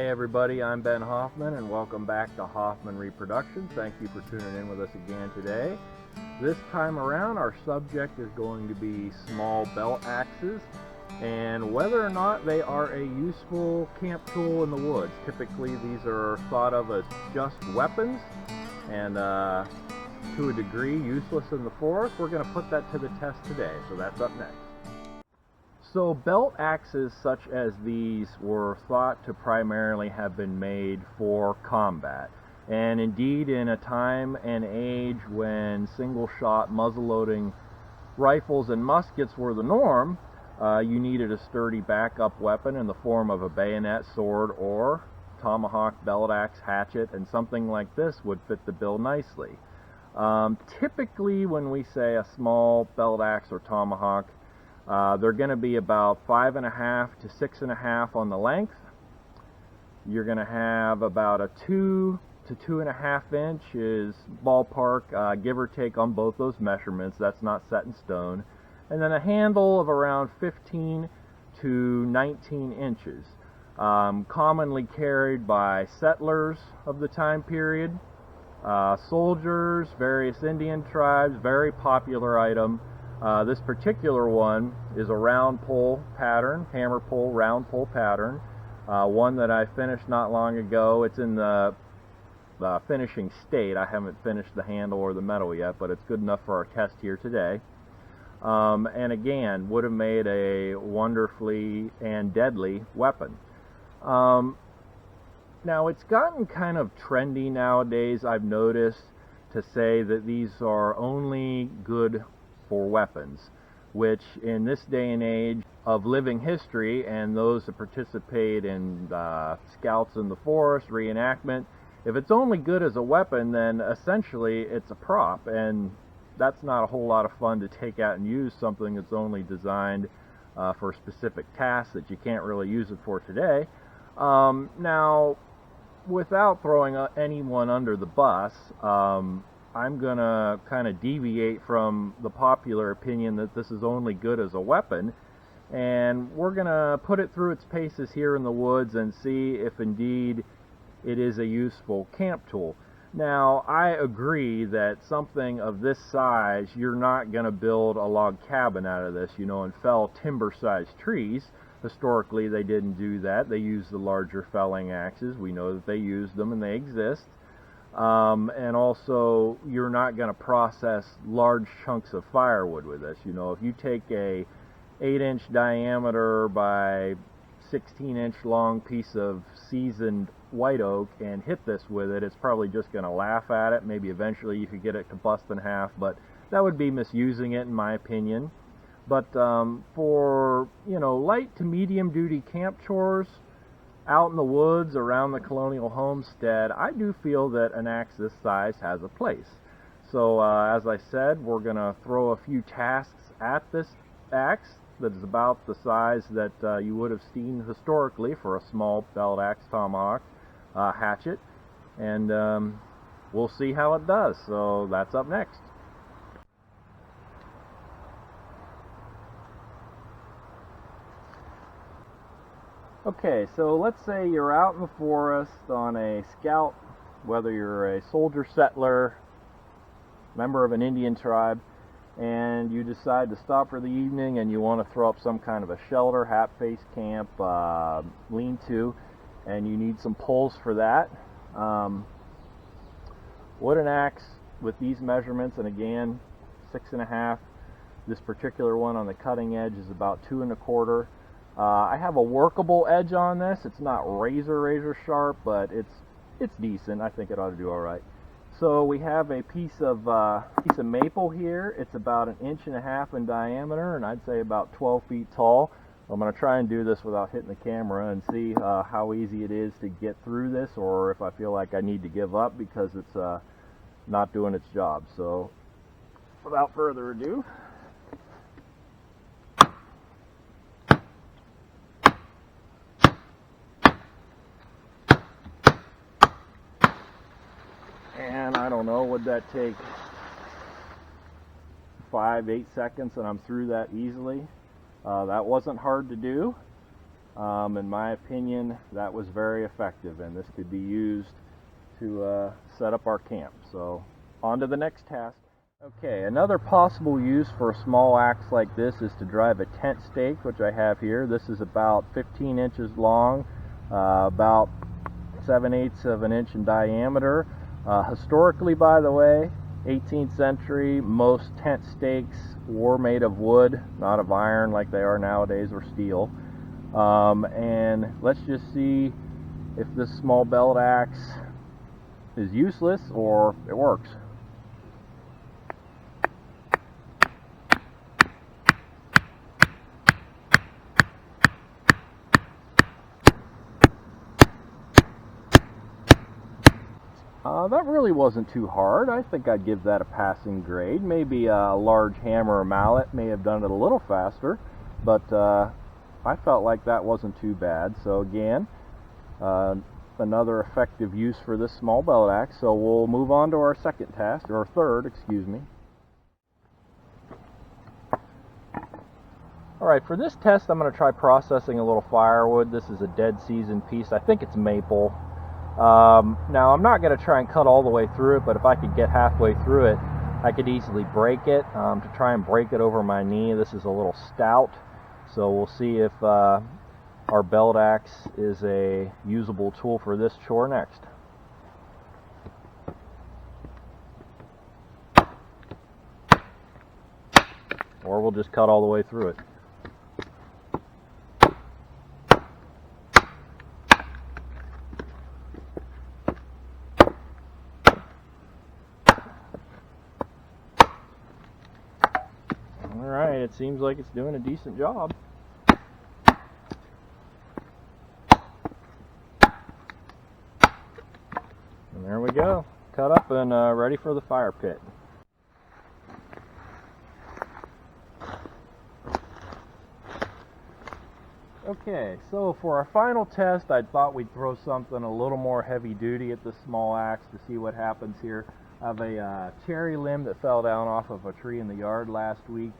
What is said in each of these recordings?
Hey everybody, I'm Ben Hoffman and welcome back to Hoffman Reproductions. Thank you for tuning in with us again today. This time around our subject is going to be small belt axes and whether or not they are a useful camp tool in the woods. Typically these are thought of as just weapons and to a degree useless in the forest. We're going to put that to the test today, so that's up next. So belt axes such as these were thought to primarily have been made for combat. And indeed, in a time and age when single-shot muzzle-loading rifles and muskets were the norm, you needed a sturdy backup weapon in the form of a bayonet, sword, or tomahawk, belt axe, hatchet, and something like this would fit the bill nicely. Typically, when we say a small belt axe or tomahawk, they're going to be about 5.5 to 6.5 on the length. You're going to have about a 2 to 2.5 inches ballpark, give or take on both those measurements. That's not set in stone. And then a handle of around 15 to 19 inches. Commonly carried by settlers of the time period, soldiers, various Indian tribes, very popular item. This particular one is a round pole pattern, hammer pole, round pole pattern. One that I finished not long ago. It's in the finishing state. I haven't finished the handle or the metal yet, but it's good enough for our test here today. And again, would have made a wonderfully and deadly weapon. Now, it's gotten kind of trendy nowadays, I've noticed, to say that these are only good for weapons, which in this day and age of living history and those that participate in scouts in the forest, reenactment, if it's only good as a weapon, then essentially it's a prop, and that's not a whole lot of fun to take out and use something that's only designed for specific tasks that you can't really use it for today. Now, without throwing anyone under the bus, I'm going to kind of deviate from the popular opinion that this is only good as a weapon, and we're going to put it through its paces here in the woods and see if indeed it is a useful camp tool. Now, I agree that something of this size, you're not going to build a log cabin out of this, and fell timber-sized trees. Historically, they didn't do that. They used the larger felling axes. We know that they used them and they exist. And also, you're not going to process large chunks of firewood with this. If you take a 8-inch diameter by 16-inch long piece of seasoned white oak and hit this with it, it's probably just going to laugh at it. Maybe eventually you could get it to bust in half, but that would be misusing it in my opinion. But for, light to medium duty camp chores, out in the woods around the colonial homestead, I do feel that an axe this size has a place. So as I said, we're going to throw a few tasks at this axe that is about the size that you would have seen historically for a small belt axe, tomahawk, hatchet, and we'll see how it does. So that's up next. Okay, so let's say you're out in the forest on a scout, whether you're a soldier settler, member of an Indian tribe, and you decide to stop for the evening and you want to throw up some kind of a shelter, half-face camp, lean-to, and you need some poles for that. Wooden axe with these measurements, and again, 6.5. This particular one on the cutting edge is about 2 1/4. I have a workable edge on this. It's not razor sharp, but it's decent. I think it ought to do all right. So we have a piece of maple here. It's about 1.5 inches in diameter, and I'd say about 12 feet tall. I'm going to try and do this without hitting the camera and see how easy it is to get through this, or if I feel like I need to give up because it's not doing its job. So without further ado, and I don't know, would that take 5-8 seconds and I'm through that easily? That wasn't hard to do. In my opinion, that was very effective, and this could be used to set up our camp. So on to the next task. Okay, another possible use for a small axe like this is to drive a tent stake, which I have here. This is about 15 inches long, about 7/8 of an inch in diameter. Historically, by the way, 18th century, most tent stakes were made of wood, not of iron like they are nowadays, or steel. And let's just see if this small belt axe is useless or it works. That really wasn't too hard. I think I'd give that a passing grade. Maybe a large hammer or mallet may have done it a little faster, but I felt like that wasn't too bad. So again, another effective use for this small belt axe. So we'll move on to our second task, or third, excuse me. Alright, for this test I'm going to try processing a little firewood. This is a dead season piece. I think it's maple. Now I'm not going to try and cut all the way through it, but if I could get halfway through it, I could easily break it. To try and break it over my knee, this is a little stout, so we'll see if our belt axe is a usable tool for this chore next. Or we'll just cut all the way through it. Alright, it seems like it's doing a decent job. And there we go, cut up and ready for the fire pit. Okay, so for our final test, I thought we'd throw something a little more heavy duty at the small axe to see what happens here. I have a cherry limb that fell down off of a tree in the yard last week.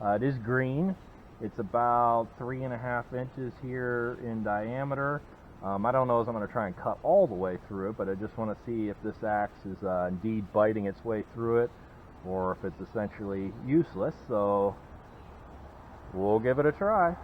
It is green. It's about 3.5 inches here in diameter. I don't know if I'm going to try and cut all the way through it, but I just want to see if this axe is indeed biting its way through it, or if it's essentially useless. So we'll give it a try.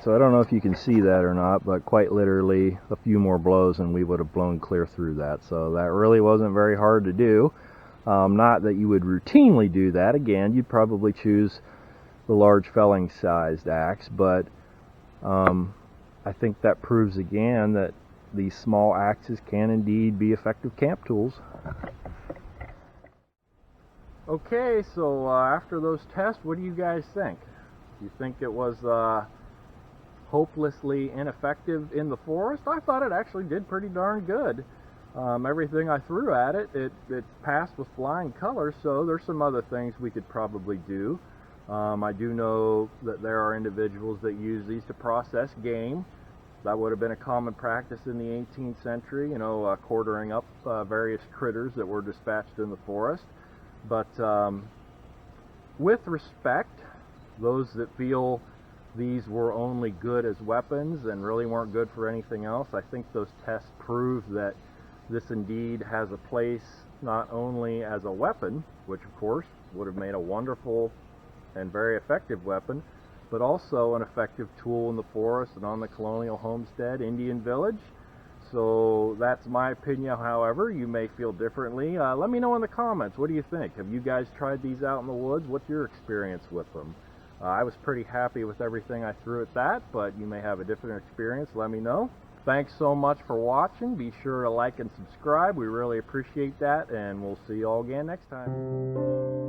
So I don't know if you can see that or not, but quite literally a few more blows and we would have blown clear through that. So that really wasn't very hard to do. Not that you would routinely do that. Again, you'd probably choose the large felling sized axe, but I think that proves again that these small axes can indeed be effective camp tools. Okay, so after those tests, what do you guys think? Do you think it was hopelessly ineffective in the forest? I thought it actually did pretty darn good. Everything I threw at it, it passed with flying colors, so there's some other things we could probably do. I do know that there are individuals that use these to process game. That would have been a common practice in the 18th century, you know, quartering up various critters that were dispatched in the forest. But with respect, those that feel these were only good as weapons and really weren't good for anything else, I think those tests prove that this indeed has a place not only as a weapon, which of course would have made a wonderful and very effective weapon, but also an effective tool in the forest and on the colonial homestead Indian village. So that's my opinion. However, you may feel differently. Let me know in the comments. What do you think? Have you guys tried these out in the woods? What's your experience with them? I was pretty happy with everything I threw at that, but you may have a different experience. Let me know. Thanks so much for watching. Be sure to like and subscribe. We really appreciate that, and we'll see you all again next time.